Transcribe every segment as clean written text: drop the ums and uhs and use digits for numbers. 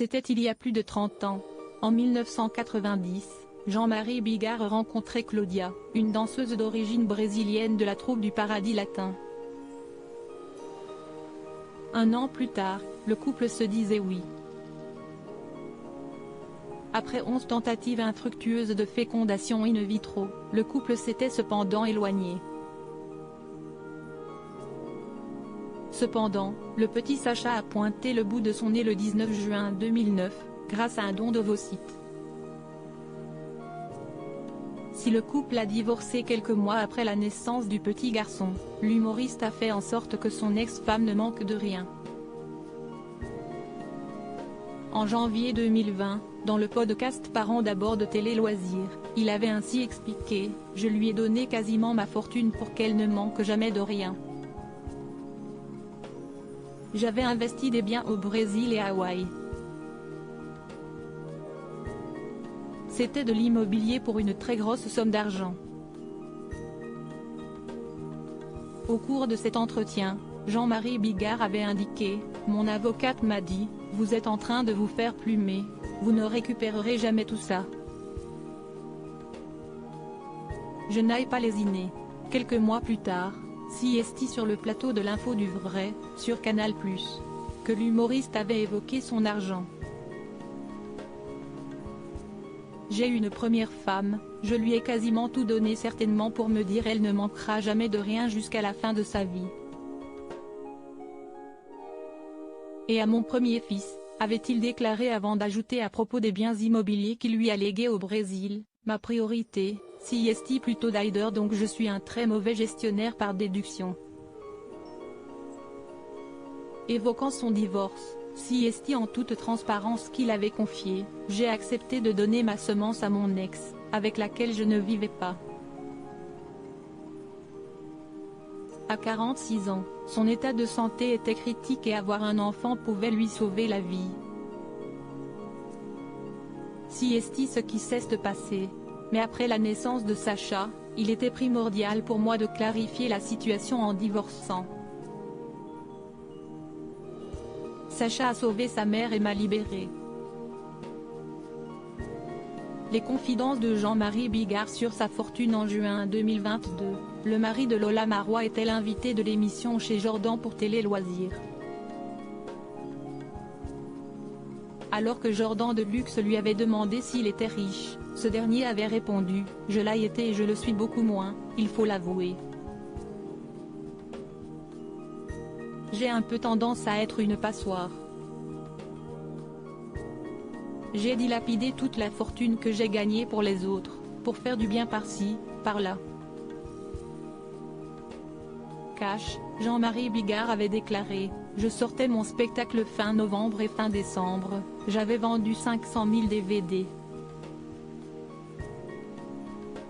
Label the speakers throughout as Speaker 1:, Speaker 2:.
Speaker 1: C'était il y a plus de 30 ans. En 1990, Jean-Marie Bigard rencontrait Claudia, une danseuse d'origine brésilienne de la troupe du Paradis Latin. Un an plus tard, le couple se disait oui. Après 11 tentatives infructueuses de fécondation in vitro, le couple s'était cependant éloigné. Cependant, le petit Sacha a pointé le bout de son nez le 19 juin 2009, grâce à un don d'ovocytes. Si le couple a divorcé quelques mois après la naissance du petit garçon, l'humoriste a fait en sorte que son ex-femme ne manque de rien. En janvier 2020, dans le podcast Parents d'abord de Télé Loisirs, il avait ainsi expliqué « Je lui ai donné quasiment ma fortune pour qu'elle ne manque jamais de rien. J'avais investi des biens au Brésil et à Hawaï. C'était de l'immobilier pour une très grosse somme d'argent. » Au cours de cet entretien, Jean-Marie Bigard avait indiqué « Mon avocate m'a dit, vous êtes en train de vous faire plumer, vous ne récupérerez jamais tout ça. Je n'aille pas lésiner. » Quelques mois plus tard, CST sur le plateau de l'Info du Vrai, sur Canal+, que l'humoriste avait évoqué son argent. J'ai une première femme, je lui ai quasiment tout donné certainement pour me dire elle ne manquera jamais de rien jusqu'à la fin de sa vie. Et à mon premier fils, avait-il déclaré avant d'ajouter à propos des biens immobiliers qu'il lui a légués au Brésil, ma priorité, CST plutôt d'Aider donc je suis un très mauvais gestionnaire par déduction. Évoquant son divorce, CST en toute transparence qu'il avait confié, j'ai accepté de donner ma semence à mon ex, avec laquelle je ne vivais pas. À 46 ans, son état de santé était critique et avoir un enfant pouvait lui sauver la vie. CST ce qui cesse de passer. Mais après la naissance de Sacha, il était primordial pour moi de clarifier la situation en divorçant. Sacha a sauvé sa mère et m'a libéré. Les confidences de Jean-Marie Bigard sur sa fortune en juin 2022, le mari de Lola Marois était l'invité de l'émission chez Jordan pour Télé Loisirs. Alors que Jordan de Luxe lui avait demandé s'il était riche, ce dernier avait répondu « Je l'ai été et je le suis beaucoup moins, il faut l'avouer. J'ai un peu tendance à être une passoire. J'ai dilapidé toute la fortune que j'ai gagnée pour les autres, pour faire du bien par-ci, par-là. » Cash, Jean-Marie Bigard avait déclaré « Je sortais mon spectacle fin novembre et fin décembre, j'avais vendu 500 000 DVD.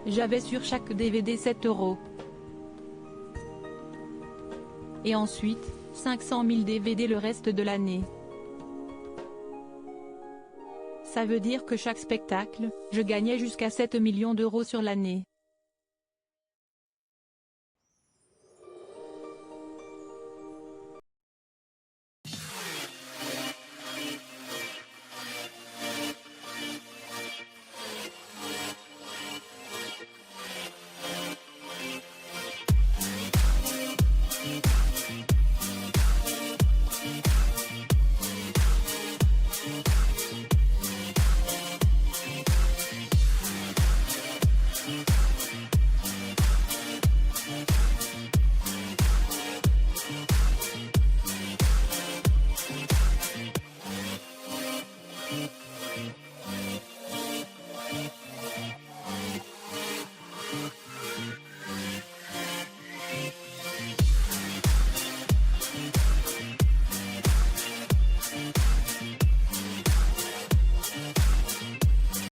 Speaker 1: J'avais sur chaque DVD 7 €. Et ensuite, 500 000 DVD le reste de l'année. Ça veut dire que chaque spectacle, je gagnais jusqu'à 7 millions d'euros sur l'année.